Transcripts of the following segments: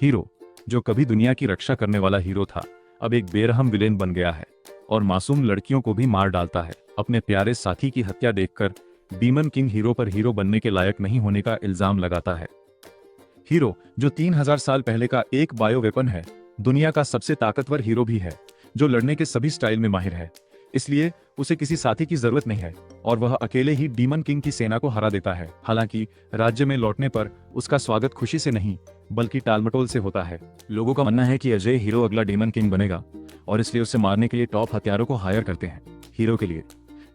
Hero, जो कभी दुनिया की रक्षा करने वाला हीरो था, अब एक बेरहम विलेन बन गया है और मासूम लड़कियों को भी मार डालता है। अपने प्यारे साथी की हत्या देखकर डीमन किंग हीरो पर हीरो बनने के लायक नहीं होने का इल्जाम लगाता है। हीरो, जो 3000 साल पहले का एक बायो वेपन है, दुनिया का सबसे ताकतवर हीरो भी है, जो लड़ने के सभी स्टाइल में माहिर है, इसलिए उसे किसी साथी की जरूरत नहीं है और वह अकेले ही डीमन किंग की सेना को हरा देता है। हालांकि राज्य में लौटने पर उसका स्वागत खुशी से नहीं बल्कि टालमटोल से होता है। लोगों का मानना है कि अजय हीरो अगला डीमन किंग बनेगा और इसलिए उसे मारने के लिए टॉप हथियारों को हायर करते हैं। हीरो के लिए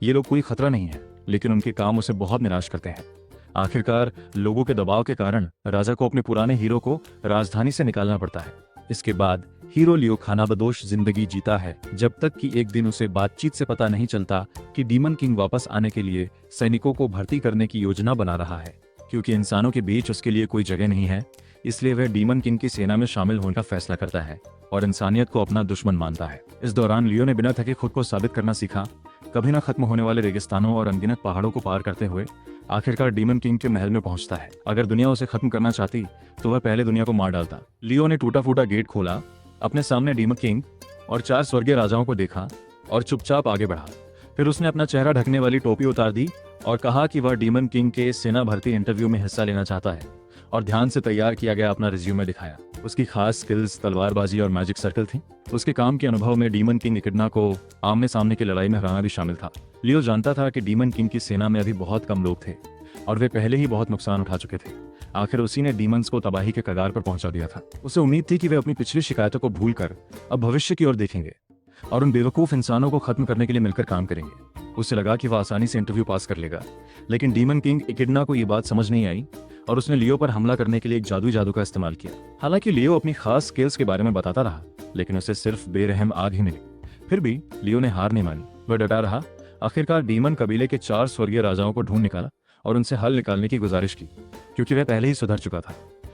ये लोग कोई खतरा नहीं है, लेकिन उनके काम उसे बहुत निराश करते हैं। आखिरकार लोगों के दबाव के कारण राजा को अपने पुराने हीरो को राजधानी से निकालना पड़ता है। इसके बाद हीरो लियो खानाबदोश जिंदगी जीता है, जब तक कि एक दिन उसे बातचीत से पता नहीं चलता कि डीमन किंग वापस आने के लिए सैनिकों को भर्ती करने की योजना बना रहा है। क्योंकि इंसानों के बीच उसके लिए कोई जगह नहीं है, इसलिए वह डीमन किंग की सेना में शामिल होने का फैसला करता है और इंसानियत को अपना दुश्मन मानता है। इस दौरान लियो ने बिना थके खुद को साबित करना सीखा, कभी न खत्म होने वाले रेगिस्तानों और अनगिनत पहाड़ों को पार करते हुए आखिरकार डीमन किंग के महल में पहुंचता है। अगर दुनिया उसे खत्म करना चाहती तो वह पहले दुनिया को मार डालता। लियो ने टूटा फूटा गेट खोला, अपने सामने डीमन किंग और 4 स्वर्गीय राजाओं को देखा और चुपचाप आगे बढ़ा। फिर उसने अपना चेहरा ढकने वाली टोपी उतार दी और कहा कि वह डीमन किंग के सेना भर्ती इंटरव्यू में हिस्सा लेना चाहता है और ध्यान से तैयार किया गया अपना रिज्यूमे दिखाया। उसकी खास स्किल्स तलवारबाजी और मैजिक सर्कल थी। उसके काम के अनुभव में डीमन किंग इकिडना को आमने सामने की लड़ाई में हराना भी शामिल था। लियो जानता था कि डीमन किंग की सेना में अभी बहुत कम लोग थे और वे पहले ही बहुत नुकसान उठा चुके थे। आखिर उसी ने डीमंस को तबाही के कगार पर पहुंचा दिया था। उसे उम्मीद थी कि वे अपनी पिछली शिकायतों को भूलकर अब भविष्य की ओर देखेंगे और उन बेवकूफ इंसानों को खत्म करने के लिए मिलकर काम करेंगे। उसे लगा कि वह आसानी से इंटरव्यू पास कर लेगा, लेकिन डीमन किंग इकिडना को ये बात समझ नहीं आई और उसने लियो पर हमला करने के लिए एक जादू का इस्तेमाल किया। हालांकि लियो अपनी खास स्किल्स के बारे में बताता रहा, लेकिन उसे सिर्फ बेरहम आग ही मिली। फिर भी लियो ने हार नहीं मानी, वह डटा रहा। आखिरकार डीमन कबीले के 4 स्वर्गीय राजाओं को ढूंढ निकाला और उनसे हल निकालने की गुजारिश की, क्योंकि वह पहले ही सुधर चुका था।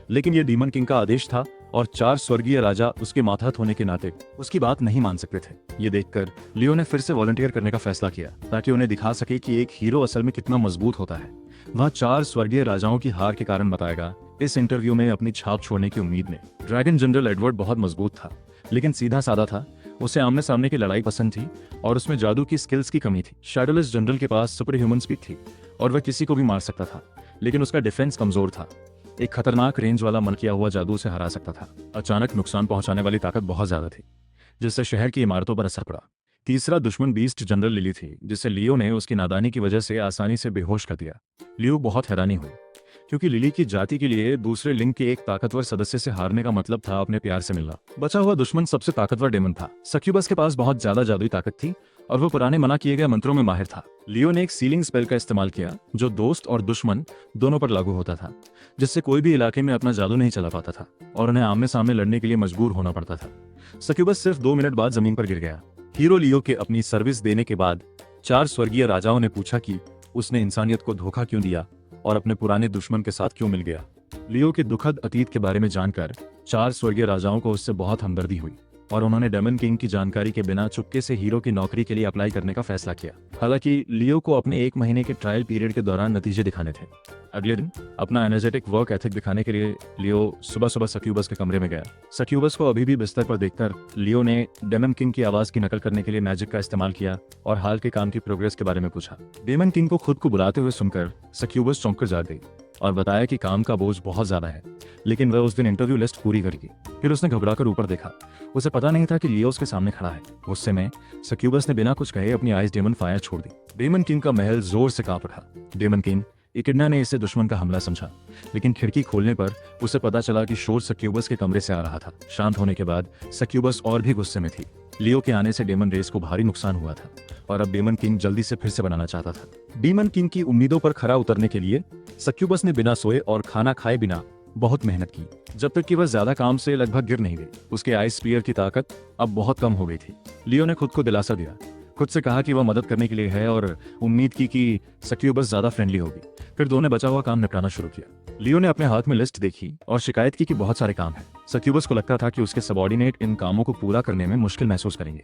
लेकिन यह डीमन किंग का आदेश था और 4 स्वर्गीय राजा उसके मातहत होने के नाते उसकी बात नहीं मान सकते थे। ये देखकर लियो ने फिर से वॉलंटियर करने का फैसला किया, ताकि उन्हें दिखा सके कि एक हीरो असल में कितना मजबूत होता है। वह 4 स्वर्गीय राजाओं की हार के कारण बताएगा। इस इंटरव्यू में अपनी छाप छोड़ने की उम्मीद में ड्रैगन जनरल एडवर्ड बहुत मजबूत था, लेकिन सीधा साधा था। उसे आमने सामने की लड़ाई पसंद थी और उसमें जादू की स्किल्स की कमी थी। शैडोलेस जनरल के पास सुपर ह्यूमन स्पीड थी और वह किसी को भी मार सकता था, लेकिन उसका डिफेंस कमजोर था। एक खतरनाक रेंज वाला मन किया हुआ जादू उसे हरा सकता था। अचानक नुकसान पहुंचाने वाली ताकत बहुत ज्यादा थी, जिससे शहर की इमारतों पर असर पड़ा। तीसरा दुश्मन बीस्ट जनरल लिली थी, जिसे लियो ने उसकी नादानी की वजह से आसानी से बेहोश कर दिया। लियो बहुत हैरानी हुई, क्योंकि लिली की जाति के लिए दूसरे लिंग के एक ताकतवर सदस्य से हारने का मतलब था अपने प्यार से मिलना। बचा हुआ दुश्मन सबसे ताकतवर डेमन था। सक्यूबस के पास बहुत ज्यादा जादुई ताकत थी और वो पुराने मना किए गए मंत्रों में माहिर था। लियो ने एक सीलिंग स्पेल का इस्तेमाल किया, जो दोस्त और दुश्मन दोनों पर लागू होता था, जिससे कोई भी इलाके में अपना जादू नहीं चला पाता था और उन्हें आमने सामने लड़ने के लिए मजबूर होना पड़ता था। सक्यूबस सिर्फ 2 मिनट बाद जमीन पर गिर गया। हीरो लियो के अपनी सर्विस देने के बाद 4 स्वर्गीय राजाओं ने पूछा कि उसने इंसानियत को धोखा क्यों दिया और अपने पुराने दुश्मन के साथ क्यों मिल गया। लियो के दुखद अतीत के बारे में जानकर 4 स्वर्गीय राजाओं को उससे बहुत हमदर्दी हुई और उन्होंने डेमन किंग की जानकारी के बिना चुपके से हीरो की नौकरी के लिए अप्लाई करने का फैसला किया। हालांकि लियो को अपने 1 महीने के ट्रायल पीरियड के दौरान नतीजे दिखाने थे। अगले दिन अपना एनर्जेटिक वर्क एथिक दिखाने के लिए लियो सुबह सुबह सक्यूबस के कमरे में गया। सक्यूबस को अभी भी बिस्तर पर देखकर लियो ने डेमन किंग की आवाज की नकल करने के लिए मैजिक का इस्तेमाल किया और हाल के काम की प्रोग्रेस के बारे में पूछा। डेमन किंग को खुद को बुलाते हुए सुनकर सक्यूबस चौंक कर जाग गई और बताया कि काम का बोझ बहुत ज्यादा है, लेकिन वह उस दिन इंटरव्यू लिस्ट पूरी करेगी। फिर उसने घबराकर ऊपर देखा। उसे पता नहीं था कि लियो उसके सामने खड़ा है। गुस्से में सक्यूबस ने बिना कुछ कहे अपनी आइस डेमन फायर छोड़ दी। डेमन किंग का महल जोर से कांप उठा। डेमन किंग इकिडना ने इसे दुश्मन का हमला समझा, लेकिन खिड़की खोलने पर उसे पता चला कि शोर सक्यूबस के कमरे से आ रहा था। शांत होने के बाद सक्यूबस और भी गुस्से में थी। लियो के आने से डेमन रेस को भारी नुकसान हुआ था और अब डेमन किंग जल्दी से फिर से बनाना चाहता था। डेमन किंग की उम्मीदों पर खरा उतरने के लिए सक्यूबस ने बिना सोए और खाना खाए बिना बहुत मेहनत की, जब तक कि वह ज्यादा काम से लगभग गिर नहीं गई। उसके आइस स्पीयर की ताकत अब बहुत कम हो गई थी। लियो ने खुद को दिलासा दिया, खुद से कहा कि वह मदद करने के लिए है और उम्मीद की कि सक्यूबस ज्यादा फ्रेंडली होगी। फिर दोनों ने बचा हुआ काम निपटाना शुरू किया। लियो ने अपने हाथ में लिस्ट देखी और शिकायत की कि बहुत सारे काम हैं। सक्यूबस को लगता था कि उसके सबॉर्डिनेट इन कामों को पूरा करने में मुश्किल महसूस करेंगे।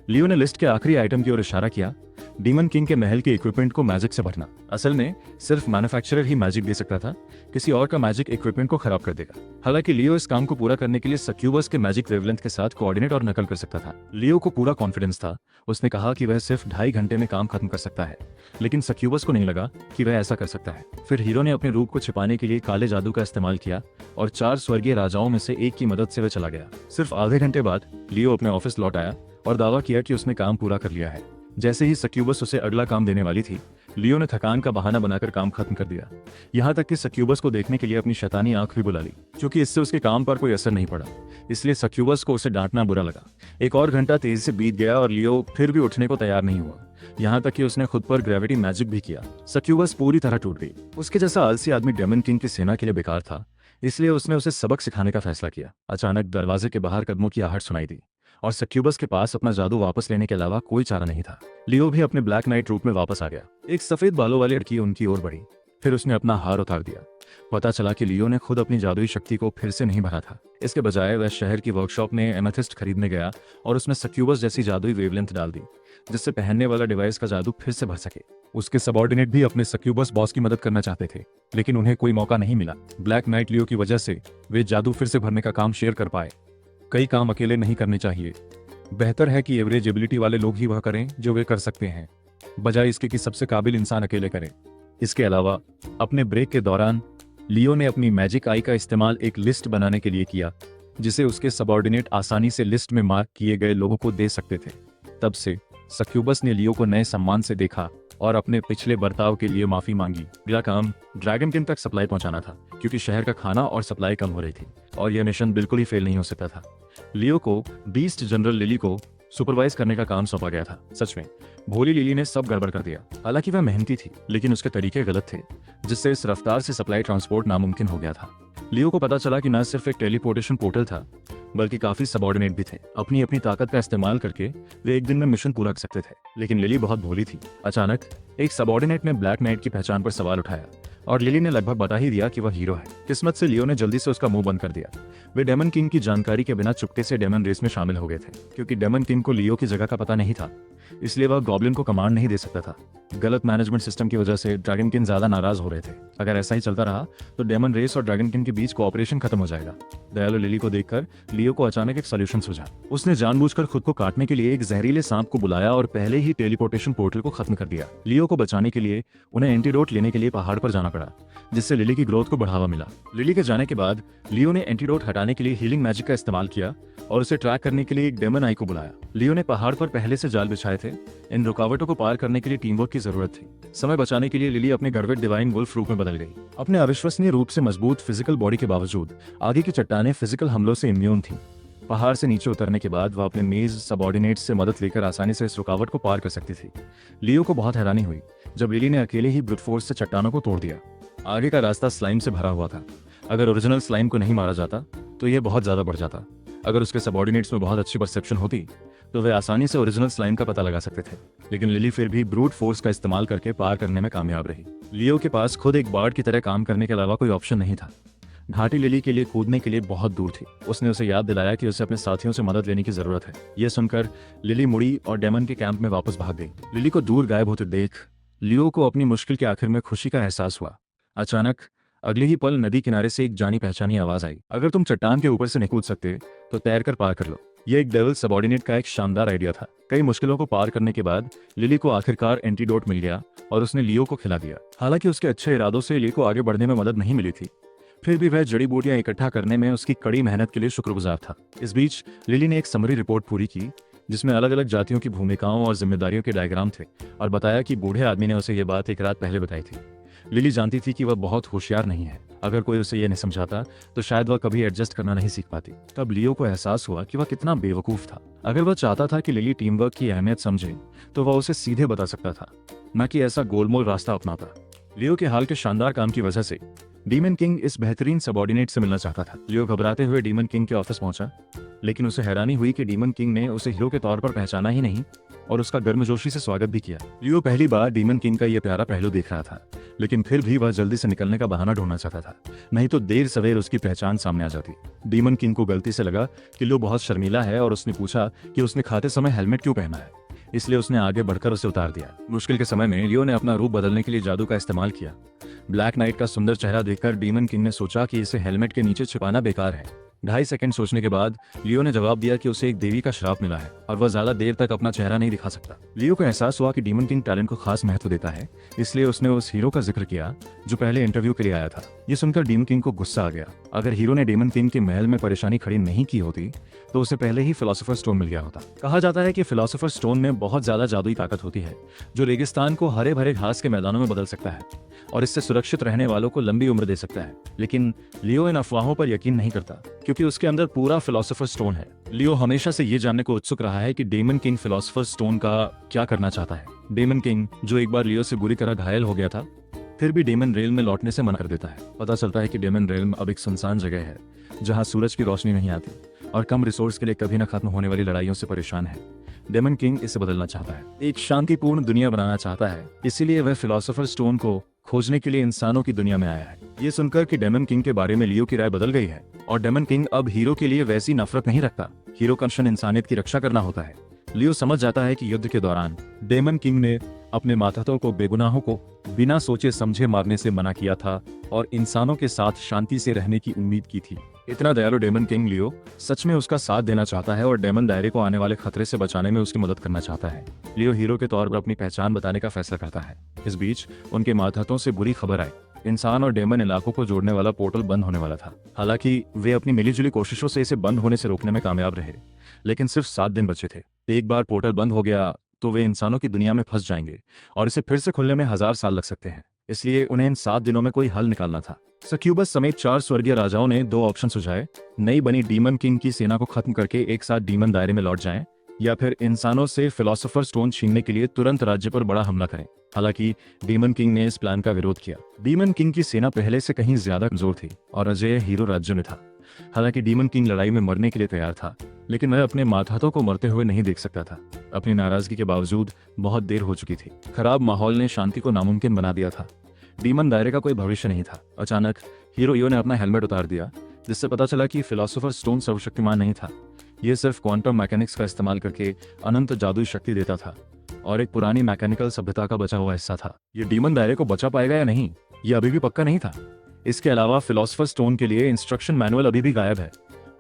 लियो ने लिस्ट के आखिरी आइटम की ओर इशारा किया डीमन किंग के महल के इक्विपमेंट को मैजिक से भरना। असल में सिर्फ मैन्युफैक्चरर ही मैजिक दे सकता था, किसी और का मैजिक इक्विपमेंट को खराब कर देगा। हालांकि लियो इस काम को पूरा करने के लिए सक्यूबस के मैजिक वेवलेंथ के साथ कोऑर्डिनेट और नकल कर सकता था। लियो को पूरा कॉन्फिडेंस था, उसने कहा कि वह सिर्फ 2.5 घंटे में काम खत्म कर सकता है, लेकिन सक्यूबस को नहीं लगा कि वह ऐसा कर सकता है। फिर हीरो ने अपने रूप को छिपाने के लिए काले जादू का इस्तेमाल किया और 4 स्वर्गीय राजाओं में से एक की मदद से वह चला गया। सिर्फ आधे घंटे बाद लियो अपने ऑफिस लौट आया और दावा किया कि उसने काम पूरा कर लिया है। जैसे ही सक्यूबस उसे अगला काम देने वाली थी, लियो ने थकान का बहाना बनाकर काम खत्म कर दिया। यहाँ तक कि सक्यूबस को देखने के लिए अपनी शैतानी आंख भी बुला ली। क्योंकि इससे उसके काम पर कोई असर नहीं पड़ा, इसलिए सक्यूबस को उसे डांटना बुरा लगा। एक और घंटा तेजी से बीत गया और लियो फिर भी उठने को तैयार नहीं हुआ। यहाँ तक कि उसने खुद पर ग्रेविटी मैजिक भी किया। सक्यूबस पूरी तरह टूट गई। उसके जैसा आलसी आदमी डेमन किंग की सेना के लिए बेकार था, इसलिए उसने उसे सबक सिखाने का फैसला किया। अचानक दरवाजे के बाहर कदमों की आहट सुनाई दी और सक्यूबस के पास अपना जादू वापस लेने के अलावा कोई चारा नहीं था। लियो भी अपने ब्लैक नाइट रूप में वापस आ गया। एक सफेद बालों वाली लड़की उनकी ओर बढ़ी, फिर उसने अपना हार उतार दिया। पता चला कि लियो ने खुद अपनी जादुई शक्ति को फिर से नहीं भरा था। इसके बजाय वह शहर की वर्कशॉप में एमेथिस्ट खरीदने गया और उसमें सक्यूबस जैसी जादुई वेवलेंथ डाल दी, जिससे पहनने वाला डिवाइस का जादू फिर से भर सके। उसके सबऑर्डिनेट भी अपने सक्यूबस बॉस की मदद करना चाहते थे, लेकिन उन्हें कोई मौका नहीं मिला। ब्लैक नाइट लियो की वजह से वे जादू फिर से भरने का काम शेयर कर पाए। कई काम अकेले नहीं करने चाहिए, बेहतर है कि एवरेज एबिलिटी वाले लोग ही वह करें जो वे कर सकते हैं, बजाय इसके कि सबसे काबिल इंसान अकेले करे। इसके अलावा अपने ब्रेक के दौरान लियो ने अपनी मैजिक आई का इस्तेमाल एक लिस्ट बनाने के लिए किया, जिसे उसके सबऑर्डिनेट आसानी से लिस्ट में मार्क किए गए लोगों को दे सकते थे। तब से सक्यूबस ने लियो को नए सम्मान से देखा और अपने पिछले बर्ताव के लिए माफी मांगी। अगला काम ड्रैगन किंग तक सप्लाई पहुंचाना था, क्योंकि शहर का खाना और सप्लाई कम हो रही थी और यह मिशन बिल्कुल ही फेल नहीं हो सकता था। लियो को बीस्ट जनरल लिली को सुपरवाइज करने का काम सौंपा गया था। सच में भोली लिली ने सब गड़बड़ कर दिया। हालांकि वह मेहनती थी, लेकिन उसके तरीके गलत थे, जिससे इस रफ्तार से सप्लाई ट्रांसपोर्ट नामुमकिन हो गया था। लियो को पता चला कि न सिर्फ एक टेलीपोर्टेशन पोर्टल था, बल्कि काफी सबऑर्डिनेट भी थे। अपनी अपनी ताकत का इस्तेमाल करके वे एक दिन में मिशन पूरा कर सकते थे, लेकिन लिली बहुत भोली थी। अचानक एक सबऑर्डिनेट ने ब्लैक नाइट की पहचान पर सवाल उठाया और लिली ने लगभग बता ही दिया कि वह हीरो है। किस्मत से लियो ने जल्दी से उसका मुंह बंद कर दिया। वे डेमन किंग की जानकारी के बिना चुपके से डेमन रेस में शामिल हो गए थे। क्योंकि डेमन किंग को लियो की जगह का पता नहीं था, इसलिए वह गॉब्लिन को कमांड नहीं दे सकता था। गलत मैनेजमेंट सिस्टम की वजह से ड्रैगन किंग ज्यादा नाराज हो रहे थे। अगर ऐसा ही चलता रहा तो डेमन रेस और ड्रैगन किंग के बीच कोऑपरेशन खत्म हो जाएगा। दयालु लिली को देखकर लियो को अचानक एक सॉल्यूशन सूझा। उसने जानबूझकर खुद को काटने के लिए एक जहरीले सांप को बुलाया और पहले ही टेलीपोर्टेशन पोर्टल को खत्म कर दिया। लियो को बचाने के लिए उन्हें एंटीडोट लेने के लिए पहाड़ पर जाना पड़ा, जिससे लिली की ग्रोथ को बढ़ावा मिला। लिली के जाने के बाद लियो ने एंटीडोट हटाने के लिए हीलिंग मैजिक का इस्तेमाल किया और उसे ट्रैक करने के लिए एक डेमन आई को बुलाया। लियो ने पहाड़ पर पहले से जाल बिछाए थे। इन रुकावटों को पार करने के लिए टीम वर्क की जरूरत थी। समय बचाने के लिए लिली अपने गरवेट डिवाइन वुल्फ रूप में बदल गई। अपने अविश्वसनीय रूप से मजबूत फिजिकल बॉडी के बावजूद आगे की चट्टानें फिजिकल हमलों से इम्यून थीं। पहाड़ से नीचे उतरने के बाद वह अपने मेज सबऑर्डिनेट्स से मदद लेकर आसानी से इस रुकावट को पार कर सकती थी। लियो को बहुत हैरानी हुई जब लिली ने अकेले ही ब्रूट फोर्स से चट्टानों को तोड़ दिया। आगे का रास्ता स्लाइम से भरा हुआ था। अगर ओरिजिनल स्लाइम को नहीं मारा जाता तो यह बहुत ज्यादा बढ़ जाता। अगर उसके सबऑर्डिनेट्स में बहुत अच्छी परसेप्शन होती तो वे आसानी से ओरिजिनल स्लाइम का पता लगा सकते थे। लेकिन लिली फिर भी ब्रूट फोर्स का इस्तेमाल करके पार करने में कामयाब रही। लियो के पास खुद एक बार्ड की तरह काम करने के अलावा कोई ऑप्शन नहीं था। घाटी लिली के लिए कूदने के लिए बहुत दूर थी। उसने उसे याद दिलाया कि उसे अपने साथियों से मदद लेने की जरूरत है। यह सुनकर लिली मुड़ी और डेमन के कैंप में वापस भाग गई। लिली को दूर गायब होते देख लियो को अपनी मुश्किल के आखिर में खुशी का एहसास हुआ। अचानक अगले ही पल नदी किनारे से एक जानी पहचानी आवाज आई। अगर तुम चट्टान के ऊपर से नहीं कूद सकते तो तैर कर पार कर लो। यह एक डेविल सबऑर्डिनेट का एक शानदार आइडिया था। कई मुश्किलों को पार करने के बाद लिली को आखिरकार एंटीडोट मिल गया और उसने लियो को खिला दिया। हालांकि उसके अच्छे इरादों से लियो को आगे बढ़ने में मदद नहीं मिली थी, फिर भी वह जड़ी बूटियां इकट्ठा करने में उसकी कड़ी मेहनत के लिए शुक्रगुजार था। इस बीच लिली ने एक समरी रिपोर्ट पूरी की, जिसमें अलग अलग जातियों की भूमिकाओं और जिम्मेदारियों के डायग्राम थे और बताया कि बूढ़े आदमी ने उसे यह बात एक रात पहले बताई थी। लिली जानती थी कि वह बहुत होशियार नहीं है। अगर कोई उसे यह नहीं समझाता तो शायद वह कभी एडजस्ट करना नहीं सीख पाती। तब लियो को एहसास हुआ कि वह कितना बेवकूफ था। अगर वह चाहता था कि लिली टीम वर्क की अहमियत समझे तो वह उसे सीधे बता सकता था, न कि ऐसा गोलमोल रास्ता अपनाता। लियो के हाल के शानदार काम की वजह से डीमन किंग इस बेहतरीन सबऑर्डिनेट से मिलना चाहता था। लियो घबराते हुए डीमन किंग के ऑफिस पहुंचा, लेकिन उसे हैरानी हुई कि डीमन किंग ने उसे हीरो के तौर पर पहचाना ही नहीं और उसका गर्मजोशी से स्वागत भी किया। लियो पहली बार डीमन किंग का यह प्यारा पहलू देख रहा था, लेकिन फिर भी वह जल्दी से निकलने का बहाना ढूंढना चाहता था, नहीं तो देर सवेर उसकी पहचान सामने आ जाती। डीमन किंग को गलती से लगा कि लियो बहुत शर्मीला है और उसने पूछा कि उसने खाते समय हेलमेट क्यों पहना है। इसलिए उसने आगे बढ़कर उसे उतार दिया। मुश्किल के समय में लियो ने अपना रूप बदलने के लिए जादू का इस्तेमाल किया। ब्लैक नाइट का सुंदर चेहरा देखकर डीमन किंग ने सोचा कि इसे हेलमेट के नीचे छिपाना बेकार है। 2.5 सेकंड सोचने के बाद लियो ने जवाब दिया कि उसे एक देवी का श्राप मिला है और वह ज्यादा देर तक अपना चेहरा नहीं दिखा सकता। लियो को एहसास हुआ कि डीमन किंग टैलेंट को खास महत्व देता है, इसलिए उसने उस हीरो का जिक्र किया जो पहले इंटरव्यू के लिए आया था। ये सुनकर डीमन किंग को गुस्सा आ गया। अगर हीरो ने डीमन किंग के महल में परेशानी खड़ी नहीं की होती तो उसे पहले ही फिलोसोफर स्टोन मिल गया होता। कहा जाता है कि फिलोसोफर स्टोन में बहुत ज्यादा जादुई ताकत होती है जो रेगिस्तान को हरे भरे घास के मैदानों में बदल सकता है और इससे सुरक्षित रहने वालों को लंबी उम्र दे सकता है। लेकिन लियो इन अफवाहों पर यकीन नहीं करता क्योंकि उसके अंदर पूरा फिलोसोफर स्टोन है। लियो हमेशा से ये जानने को उत्सुक रहा है कि डेमन किंग फिलोसोफर स्टोन का क्या करना चाहता है। डेमन किंग, जो एक बार लियो से बुरी तरह घायल हो गया था, फिर भी डेमन रेल में लौटने से मना कर देता है। पता चलता है कि डेमन रेल में अब एक सुनसान जगह है जहां सूरज की रोशनी नहीं आती और कम रिसोर्स के लिए कभी न खत्म होने वाली लड़ाइयों से परेशान है। डेमन किंग इसे बदलना चाहता है, एक शांतिपूर्ण दुनिया बनाना चाहता है, इसीलिए वह फिलोसोफर स्टोन को खोजने के लिए इंसानों की दुनिया में आया है। ये सुनकर कि डेमन किंग के बारे में लियो की राय बदल गई है और डेमन किंग अब हीरो के लिए वैसी नफरत नहीं रखता। हीरो का मिशन इंसानियत की रक्षा करना होता है। लियो समझ जाता है कि युद्ध के दौरान डेमन किंग ने अपने मातहतों को बेगुनाहों को बिना सोचे समझे मारने से मना किया था और इंसानों के साथ शांति से रहने की उम्मीद की थी। इतना दयालु डेमन किंग लियो सच में उसका साथ देना चाहता है और डेमन दायरे को आने वाले खतरे से बचाने में उसकी मदद करना चाहता है। लियो हीरो के तौर पर अपनी पहचान बताने का फैसला करता है। इस बीच उनके मातहतों से बुरी खबर आई। इंसान और डेमन इलाकों को जोड़ने वाला पोर्टल बंद होने वाला था। हालांकि वे अपनी मिलीजुली कोशिशों से इसे बंद होने से रोकने में कामयाब रहे, लेकिन सिर्फ 7 दिन बचे थे। एक बार पोर्टल बंद हो गया तो वे इंसानों की दुनिया में फंस जाएंगे और इसे फिर से खुलने में 1000 साल लग सकते हैं। इसलिए उन्हें इन 7 दिनों में कोई हल निकालना था। सक्यूबस समेत 4 स्वर्गीय राजाओं ने 2 ऑप्शन सुझाए। नई बनी डीमन किंग की सेना को खत्म करके एक साथ डीमन दायरे में लौट जाएं, या फिर इंसानों से फिलोसोफर स्टोन छीनने के लिए तुरंत राज्य पर बड़ा हमला करें। हालांकि डीमन किंग ने इस प्लान का विरोध किया। डीमन किंग की सेना पहले से कहीं ज्यादा कमजोर थी और अजय हीरो राज्य में था। हालांकि डीमन किंग लड़ाई में मरने के लिए तैयार था, लेकिन वह अपने मातहतों को मरते हुए नहीं देख सकता था। अपनी नाराजगी के बावजूद बहुत देर हो चुकी थी। खराब माहौल ने शांति को नामुमकिन बना दिया था। डीमन दायरे का कोई भविष्य नहीं था। अचानक हीरो ने अपना हेलमेट उतार दिया, जिससे पता चला कि फिलोसोफर स्टोन सर्वशक्तिमान नहीं था। यह सिर्फ क्वांटम मैकेनिक्स का इस्तेमाल करके अनंत जादुई शक्ति देता था और एक पुरानी मैकेनिकल सभ्यता का बचा हुआ हिस्सा था। ये डीमन दायरे को बचा पाएगा या नहीं, यह अभी भी पक्का नहीं था। इसके अलावा फिलोसोफर स्टोन के लिए इंस्ट्रक्शन मैनुअल अभी भी गायब है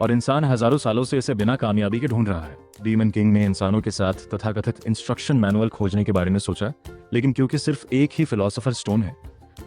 और इंसान हजारों सालों से इसे बिना कामयाबी के ढूंढ रहा है। डीमन किंग ने इंसानों के साथ तथाकथित इंस्ट्रक्शन मैनुअल खोजने के बारे में सोचा, लेकिन क्योंकि सिर्फ एक ही फिलोसोफर स्टोन है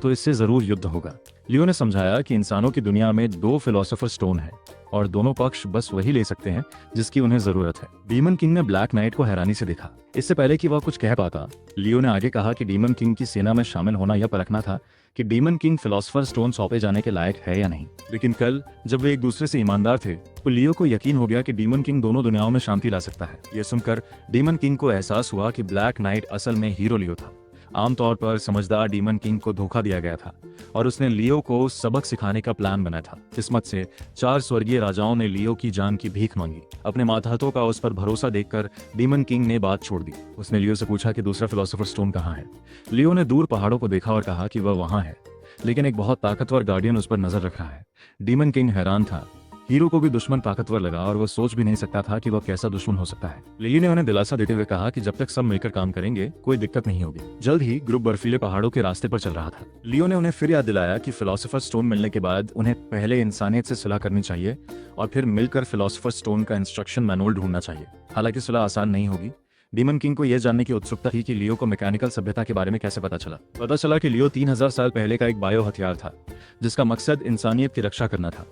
तो इससे जरूर युद्ध होगा। लियो ने समझाया कि इंसानों की दुनिया में 2 फिलोसोफर स्टोन हैं और दोनों पक्ष बस वही ले सकते हैं जिसकी उन्हें जरूरत है। डीमन किंग ने ब्लैक नाइट को हैरानी से देखा। इससे पहले कि वह कुछ कह पाता, लियो ने आगे कहा कि डीमन किंग की सेना में शामिल होना यह परखना था कि डीमन किंग फिलोसोफर स्टोन सौंपे जाने के लायक है या नहीं। लेकिन कल जब वे एक दूसरे से ईमानदार थे तो लियो को यकीन हो गया कि डीमन किंग दोनों दुनियाओं में शांति ला सकता है। यह सुनकर डीमन किंग को एहसास हुआ कि ब्लैक नाइट असल में हीरो लियो था। आमतौर पर समझदार डीमन किंग को धोखा दिया गया था और उसने लियो को सबक सिखाने का प्लान बनाया था। किस्मत से 4 स्वर्गीय राजाओं ने लियो की जान की भीख मांगी। अपने मातहतों का उस पर भरोसा देखकर डीमन किंग ने बात छोड़ दी। उसने लियो से पूछा कि दूसरा फिलोसोफर स्टोन कहाँ है। लियो ने दूर पहाड़ों को देखा और कहा कि वह वहां है, लेकिन एक बहुत ताकतवर गार्डियन उस पर नजर रख रहा है। डीमन किंग हैरान था। हीरो को भी दुश्मन ताकतवर लगा और वह सोच भी नहीं सकता था कि वह कैसा दुश्मन हो सकता है। लियो ने उन्हें दिलासा देते हुए कहा कि जब तक सब मिलकर काम करेंगे कोई दिक्कत नहीं होगी। जल्द ही ग्रुप बर्फीले पहाड़ों के रास्ते पर चल रहा था। लियो ने उन्हें फिर याद दिलाया कि फिलोसोफर स्टोन मिलने के बाद उन्हें पहले इंसानियत से सुलह करनी चाहिए और फिर मिलकर फिलोसोफर स्टोन का इंस्ट्रक्शन मैनुअल ढूंढना चाहिए। हालांकि सुलह आसान नहीं होगी। डीमन किंग को यह जानने की उत्सुकता थी कि लियो को मैकेनिकल सभ्यता के बारे में कैसे पता चला कि लियो 3000 साल पहले का एक बायो हथियार था जिसका मकसद इंसानियत की रक्षा करना था।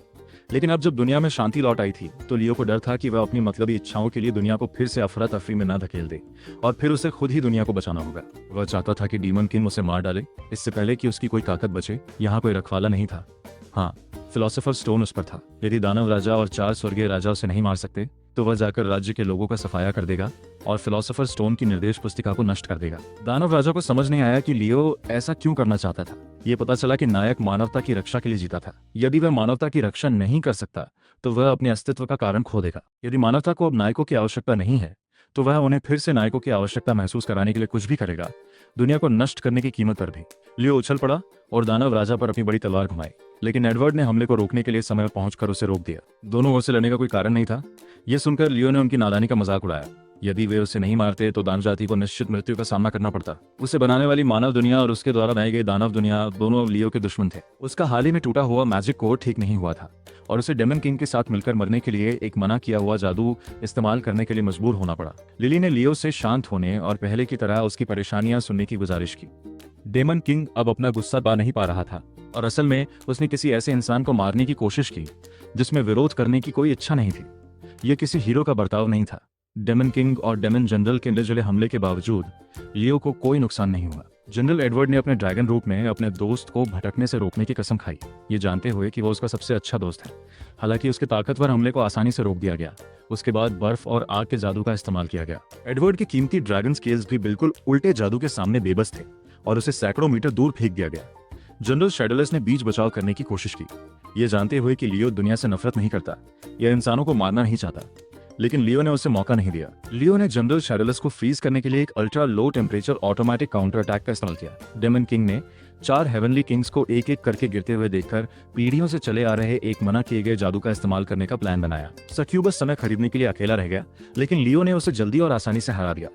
लेकिन अब जब दुनिया में शांति लौट आई थी तो लियो को डर था कि वह अपनी मतलबी इच्छाओं के लिए दुनिया को फिर से अफरा तफरी में न धकेल दे और फिर उसे खुद ही दुनिया को बचाना होगा। वह चाहता था कि डीमन किंग उसे मार डाले इससे पहले कि उसकी कोई ताकत बचे। यहाँ कोई रखवाला नहीं था। हाँ, फिलोसोफर स्टोन उस पर था। यदि दानव राजा और 4 स्वर्गीय राजा उसे नहीं मार सकते तो वह जाकर राज्य के लोगों का सफाया कर देगा और फिलोसोफर स्टोन की निर्देश पुस्तिका को नष्ट कर देगा। दानव राजा को समझ नहीं आया कि लियो ऐसा क्यों करना चाहता था। ये पता चला कि नायक मानवता की रक्षा के लिए जीता था। यदि वह मानवता की रक्षा नहीं कर सकता तो वह अपने अस्तित्व का कारण खो देगा। यदि मानवता को अब नायकों की आवश्यकता नहीं है तो वह उन्हें फिर से नायकों की आवश्यकता महसूस कराने के लिए कुछ भी करेगा, दुनिया को नष्ट करने की कीमत पर भी। लियो उछल पड़ा और दानव राजा पर अपनी बड़ी तलवार घुमाई, लेकिन एडवर्ड ने हमले को रोकने के लिए समय पर पहुंचकर उसे रोक दिया। दोनों ओर से लड़ने का कोई कारण नहीं था। यह सुनकर लियो ने उनकी नादानी का मजाक उड़ाया। यदि वे उसे नहीं मारते तो दानव जाति को निश्चित मृत्यु का सामना करना पड़ता। उसे बनाने वाली मानव दुनिया और उसके द्वारा बनाई गई दानव दुनिया दोनों लियो के दुश्मन थे। उसका हाल ही में टूटा हुआ मैजिक कोड ठीक नहीं हुआ था और उसे डेमन किंग के साथ मिलकर मरने के लिए एक मना किया हुआ जादू इस्तेमाल करने के लिए मजबूर होना पड़ा। लिली ने लियो से शांत होने और पहले की तरह उसकी परेशानियां सुनने की गुजारिश की। डेमन किंग अब अपना गुस्सा पा नहीं पा रहा था और असल में उसने किसी ऐसे इंसान को मारने की कोशिश की जिसमें विरोध करने की कोई इच्छा नहीं थी। यह किसी हीरो का बर्ताव नहीं था। डेमन किंग और डेमन जनरल के मिलजुले हमले के बावजूद लियो को कोई नुकसान नहीं हुआ। जनरल एडवर्ड ने अपने ड्रैगन रूप में अपने दोस्त को भटकने से रोकने की कसम खाई, ये जानते हुए कि वो उसका सबसे अच्छा दोस्त है। हालांकि उसके ताकतवर हमले को आसानी से रोक दिया गया। उसके बाद बर्फ और आग के जादू का इस्तेमाल किया गया। एडवर्ड के कीमती ड्रैगन स्केल्स भी बिल्कुल उल्टे जादू के सामने बेबस थे और उसे सैकड़ों मीटर दूर फेंक दिया गया। जनरल शैडोलेस ने बीच बचाव करने की कोशिश की, ये जानते हुए कि लियो दुनिया से नफरत नहीं करता या इंसानों को मारना नहीं चाहता, लेकिन लियो ने उसे मौका नहीं दिया। लियो ने जनरल शैडोलेस को फ्रीज करने के लिए एक ultra low temperature automatic counter attack का इस्तेमाल किया। डेमन किंग ने 4 हेवनली किंग्स को एक एक करके गिरते हुए देखकर पीढ़ियों से चले आ रहे एक मना किए गए जादू का इस्तेमाल करने का प्लान बनाया। सक्यूबस समय खरीदने के लिए अकेला रह गया, लेकिन लियो ने उसे जल्दी और आसानी से हरा दिया।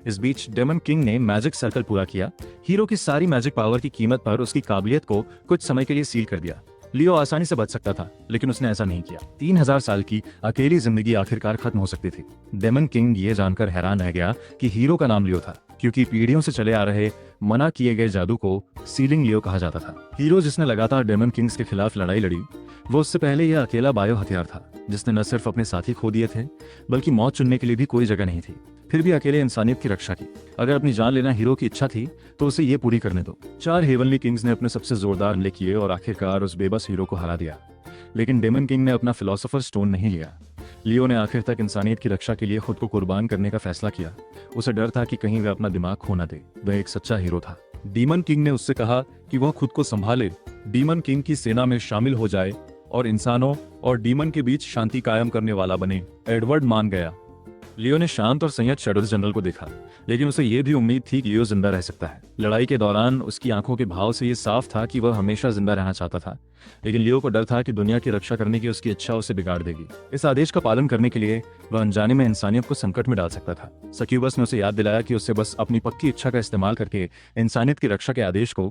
इस बीच डेमन किंग ने मैजिक सर्कल पूरा किया। हीरो की सारी मैजिक पावर की कीमत पर उसकी काबिलियत को कुछ समय के लिए सील कर दिया। लियो आसानी से बच सकता था, लेकिन उसने ऐसा नहीं किया। 3000 साल की अकेली जिंदगी आखिरकार खत्म हो सकती थी। डेमन किंग ये जानकर हैरान रह गया कि हीरो का नाम लियो था, क्योंकि पीढ़ियों से चले आ रहे मना किए गए जादू को सीलिंग लियो कहा जाता था। हीरो जिसने लगातार डेमन किंग्स के खिलाफ लड़ाई लड़ी, वो उससे पहले यह अकेला बायो हथियार था जिसने न सिर्फ अपने साथी खो दिए थे, बल्कि मौत चुनने के लिए भी कोई जगह नहीं थी। फिर भी अकेले इंसानियत की रक्षा की। अगर अपनी जान लेना हीरो की इच्छा थी तो उसे ये पूरी करने दो। 4 हेवनली किंग्स ने अपने सबसे जोरदार हमले किए और आखिरकार उस बेबस हीरो को हरा दिया, लेकिन डेमन किंग ने अपना फिलोसोफर स्टोन नहीं लिया। लियो ने आखिर तक इंसानियत की रक्षा के लिए खुद को कुर्बान करने का फैसला किया। उसे डर था कि कहीं वह अपना दिमाग खो न दे। वह एक सच्चा हीरो था। डीमन किंग ने उससे कहा कि वह खुद को संभाले, डीमन किंग की सेना में शामिल हो जाए और इंसानों और डीमन के बीच शांति कायम करने वाला बने। एडवर्ड मान गया। लियो ने शांत और संयत शैडोज जनरल को देखा, लेकिन उसे यह भी उम्मीद थी कि लियो जिंदा रह सकता है। लड़ाई के दौरान उसकी आंखों के भाव से यह साफ था कि वह हमेशा जिंदा रहना चाहता था, लेकिन लियो को डर था कि दुनिया की रक्षा करने की उसकी इच्छा उसे बिगाड़ देगी। इस आदेश का पालन करने के लिए वह अनजाने में इंसानियत को संकट में डाल सकता था। सक्यूबस ने उसे याद दिलाया कि उसे बस अपनी पक्की इच्छा का इस्तेमाल करके इंसानियत की रक्षा के आदेश को